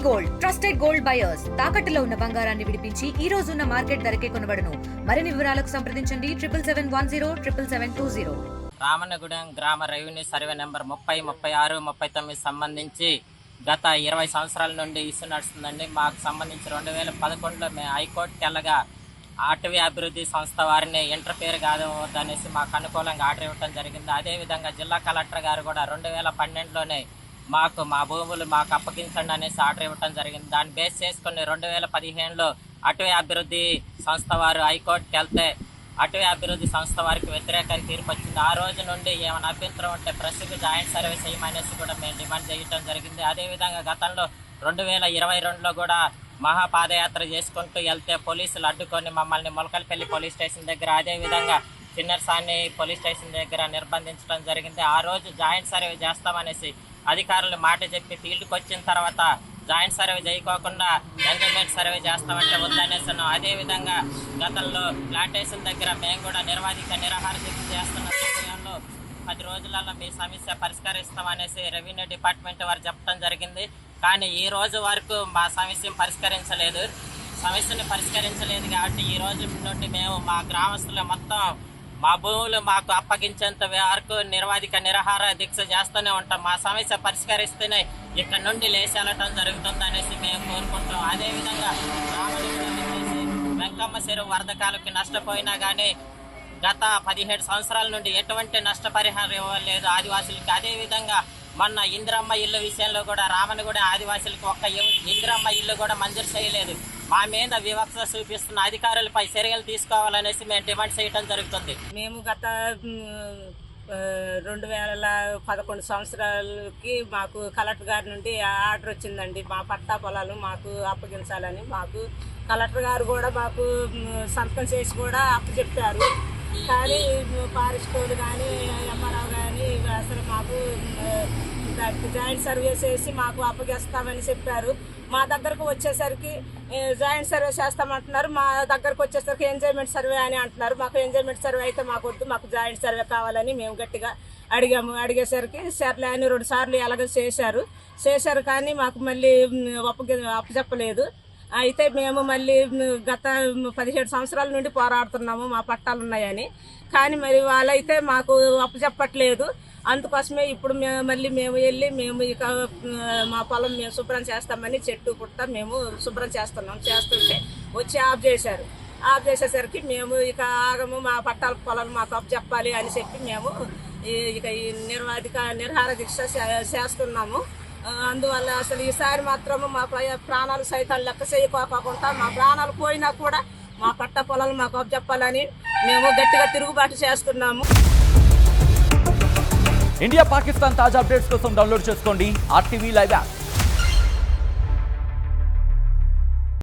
Gold trusted gold buyers తాకట్టులో ఉన్న బంగారాన్ని విడిపించి ఈ రోజు ఉన్న మార్కెట్ ధరకే కొనబడును. మరిన్ని వివరాలకు సంప్రదించండి 7710777720. రామన్నగూడెం గ్రామ రెవెన్యూ సర్వే నెంబర్ 30, 36, 39 సంబంధించి గత 20 సంవత్సరాల నుండి ఇష్యూ నడుస్తుందండి. మాకు సంబంధించి 2011లో మేము హైకోర్టుకి వెళ్ళగా అటవీ అభివృద్ధి సంస్థ వారిని ఇంటర్ఫేర్ కాదనేసి మాకు అనుకూలంగా ఆర్డర్ ఇవ్వడం జరిగింది. అదేవిధంగా జిల్లా కలెక్టర్ గారు కూడా 2012లోనే మాకు మా భూములు మాకు అప్పగించండి అనేసి ఆర్డర్ ఇవ్వడం జరిగింది. దాన్ని బేస్ చేసుకుని 2015లో అటవీ అభివృద్ధి సంస్థ వారు హైకోర్టుకి వెళ్తే అటవీ అభివృద్ధి సంస్థ వారికి వ్యతిరేకంగా తీర్పు వచ్చింది. ఆ రోజు నుండి ఏమైనా అభ్యంతరం ఉంటే ప్రెస్కి జాయింట్ సర్వే చేయమనేసి కూడా మేము డిమాండ్ చేయడం జరిగింది. అదేవిధంగా గతంలో 2022లో కూడా మహాపాదయాత్ర చేసుకుంటూ వెళ్తే పోలీసులు అడ్డుకొని మమ్మల్ని మొలకలపల్లి పోలీస్ స్టేషన్ దగ్గర, అదేవిధంగా చిన్నరసాని పోలీస్ స్టేషన్ దగ్గర నిర్బంధించడం జరిగింది. ఆ రోజు జాయింట్ సర్వే చేస్తామనేసి అధికారులు మాట చెప్పి ఫీల్డ్కి వచ్చిన తర్వాత జాయింట్ సర్వే చేయకోకుండా ఎంజాయ్మెంట్ సర్వే చేస్తామంటే వద్దనేసాను. అదేవిధంగా గతంలో ప్లాంటేషన్ దగ్గర మేము కూడా నిరాహార దీక్ష చేస్తున్న సమయంలో 10 రోజులలో మీ సమస్య పరిష్కరిస్తామనేసి రెవెన్యూ డిపార్ట్మెంట్ వారు చెప్పడం జరిగింది. కానీ ఈ రోజు వరకు మా సమస్యను పరిష్కరించలేదు కాబట్టి ఈ రోజు నుండి మేము మా గ్రామస్తులు మొత్తం మా భూములు మాకు అప్పగించేంత వరకు నిరాహార దీక్ష చేస్తూనే ఉంటాం. మా సమస్య పరిష్కరిస్తేనే ఇక్కడ నుండి లేచెళ్ళటం జరుగుతుంది అనేసి మేము కోరుకుంటాం. అదేవిధంగా వెంకమ్మ చెరువు వరదకాలకి నష్టపోయినా కానీ గత 17 సంవత్సరాల నుండి ఎటువంటి నష్టపరిహారం ఇవ్వలేదు ఆదివాసులకి. అదేవిధంగా మొన్న ఇందిరమ్మ ఇల్లు విషయంలో కూడా రామన్నగూడెం ఆదివాసులకు ఒక్క ఇందిరమ్మ ఇల్లు కూడా మంజూరు చేయలేదు. మా మీద వివక్ష చూపిస్తున్న అధికారులపై చర్యలు తీసుకోవాలనేసి మేము డిమాండ్ చేయడం జరుగుతుంది. మేము గత 2011 సంవత్సరాలకి మాకు కలెక్టర్ గారి నుండి ఆర్డర్ వచ్చిందండి. మా పట్టా పొలాలు మాకు అప్పగించాలని మాకు కలెక్టర్ గారు కూడా మాకు సంతకం చేసి కూడా అప్పచెప్పారు. కానీ ఫారెస్ట్ కానీ ఎంఆర్ఓ కానీ అసలు మాకు జాయింట్ సర్వే చేసి మాకు అప్పగిస్తామని చెప్పారు. మా దగ్గరకు వచ్చేసరికి జాయింట్ సర్వే చేస్తామంటున్నారు. మా దగ్గరకు వచ్చేసరికి ఎంజాయ్మెంట్ సర్వే అని అంటున్నారు. మాకు ఎంజాయ్మెంట్ సర్వే అయితే మాకు వద్దు, మాకు జాయింట్ సర్వే కావాలని మేము గట్టిగా అడిగేసరికి సర్లే అని 2 సార్లు ఎలాగ చేశారు కానీ మాకు మళ్ళీ అప్పచెప్పలేదు. అయితే మేము మళ్ళీ గత 17 సంవత్సరాల నుండి పోరాడుతున్నాము మా పట్టాలు ఉన్నాయని. కానీ మరి వాళ్ళైతే మాకు అప్పచెప్పట్లేదు. అందుకోసమే ఇప్పుడు మేము వెళ్ళి మేము ఇక మా పొలం మేము శుభ్రం చేస్తామని చెట్టు పుట్ట మేము శుభ్రం చేస్తుంటే వచ్చి ఆఫ్ చేసేసరికి మేము ఇక ఆగము, మా పట్టాల పొలాలు మాకు అప్పచెప్పాలి అని చెప్పి మేము ఇక ఈ నిరాహార దీక్ష చేస్తున్నాము. అందువల్ల అసలు ఈసారి మాత్రము మా ప్రాణాలు సైతం లెక్క చేయకోకుండా మా ప్రాణాలు పోయినా కూడా మా పట్ట పొలాలు మాకు అప్పచెప్పాలని మేము గట్టిగా తిరుగుబాటు చేస్తున్నాము. ఇండియా పాకిస్తాన్ తాజా అప్డేట్స్ కోసం డౌన్లోడ్ చేసుకోండి RTV లైవ్ యాప్.